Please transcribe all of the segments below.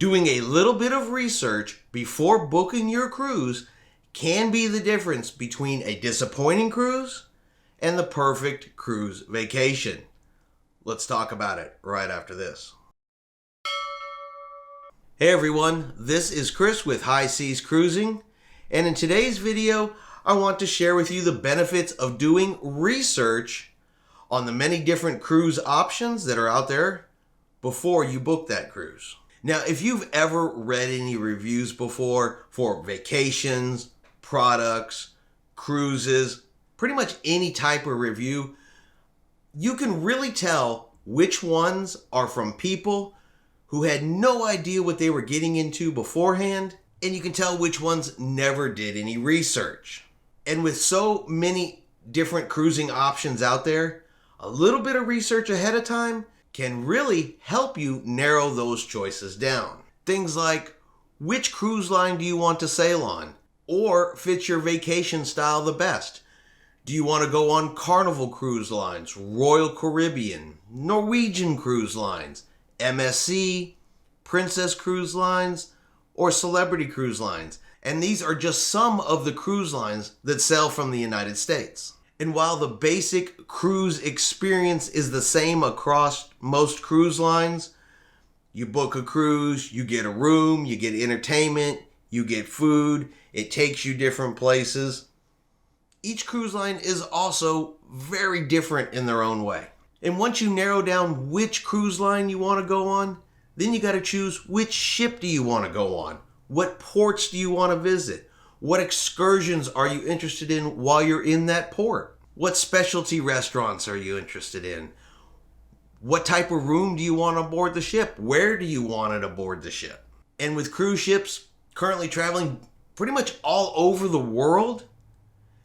Doing a little bit of research before booking your cruise can be the difference between a disappointing cruise and the perfect cruise vacation. Let's talk about it right after this. Hey everyone, this is Chris with High Seas Cruising, and in today's video, I want to share with you the benefits of doing research on the many different cruise options that are out there before you book that cruise. Now, if you've ever read any reviews before for vacations, products, cruises, pretty much any type of review, you can really tell which ones are from people who had no idea what they were getting into beforehand, and you can tell which ones never did any research. And with so many different cruising options out there, a little bit of research ahead of time can really help you narrow those choices down. Things like, which cruise line do you want to sail on? Or fits your vacation style the best? Do you want to go on Carnival Cruise Lines, Royal Caribbean, Norwegian Cruise Lines, MSC, Princess Cruise Lines, or Celebrity Cruise Lines? And these are just some of the cruise lines that sail from the United States. And while the basic cruise experience is the same across most cruise lines, you book a cruise, you get a room, you get entertainment, you get food, it takes you different places. Each cruise line is also very different in their own way. And once you narrow down which cruise line you want to go on, then you got to choose which ship do you want to go on? What ports do you want to visit? What excursions are you interested in while you're in that port? What specialty restaurants are you interested in? What type of room do you want aboard the ship? Where do you want it aboard the ship? And with cruise ships currently traveling pretty much all over the world,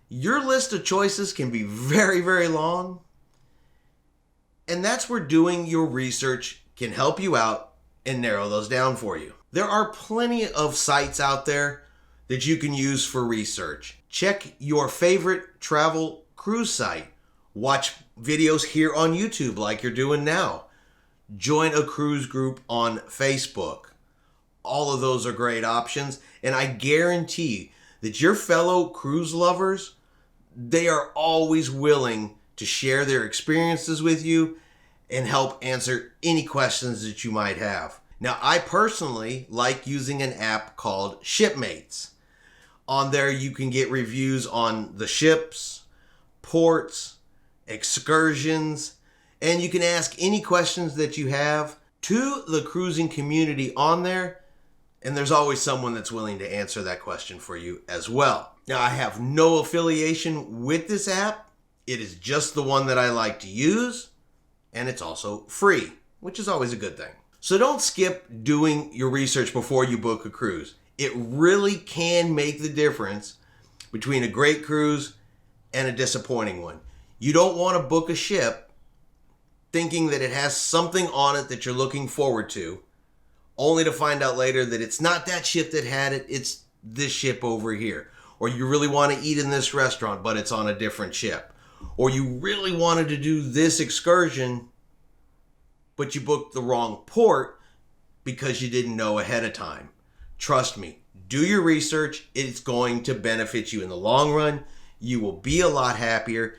your list of choices can be very, very long. And that's where doing your research can help you out and narrow those down for you. There are plenty of sites out there that you can use for research. Check your favorite travel cruise site. Watch videos here on YouTube like you're doing now. Join a cruise group on Facebook. All of those are great options, and I guarantee that your fellow cruise lovers, they are always willing to share their experiences with you and help answer any questions that you might have. Now, I personally like using an app called Shipmates. On there, you can get reviews on the ships, ports, excursions, and you can ask any questions that you have to the cruising community on there, and there's always someone that's willing to answer that question for you as well. Now, I have no affiliation with this app. It is just the one that I like to use, and it's also free, which is always a good thing. So don't skip doing your research before you book a cruise. It really can make the difference between a great cruise and a disappointing one. You don't want to book a ship thinking that it has something on it that you're looking forward to, only to find out later that it's not that ship that had it, it's this ship over here. Or you really want to eat in this restaurant, but it's on a different ship. Or you really wanted to do this excursion, but you booked the wrong port because you didn't know ahead of time. Trust me, do your research. It's going to benefit you in the long run. You will be a lot happier,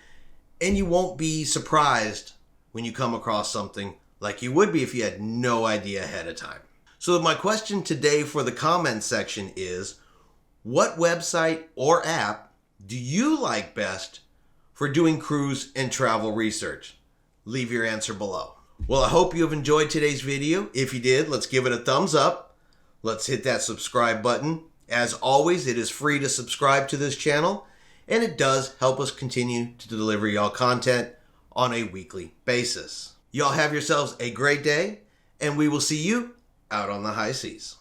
and you won't be surprised when you come across something like you would be if you had no idea ahead of time. So my question today for the comment section is, what website or app do you like best for doing cruise and travel research? Leave your answer below. Well, I hope you have enjoyed today's video. If you did, let's give it a thumbs up. Let's hit that subscribe button. As always, it is free to subscribe to this channel, and it does help us continue to deliver y'all content on a weekly basis. Y'all have yourselves a great day, and we will see you out on the high seas.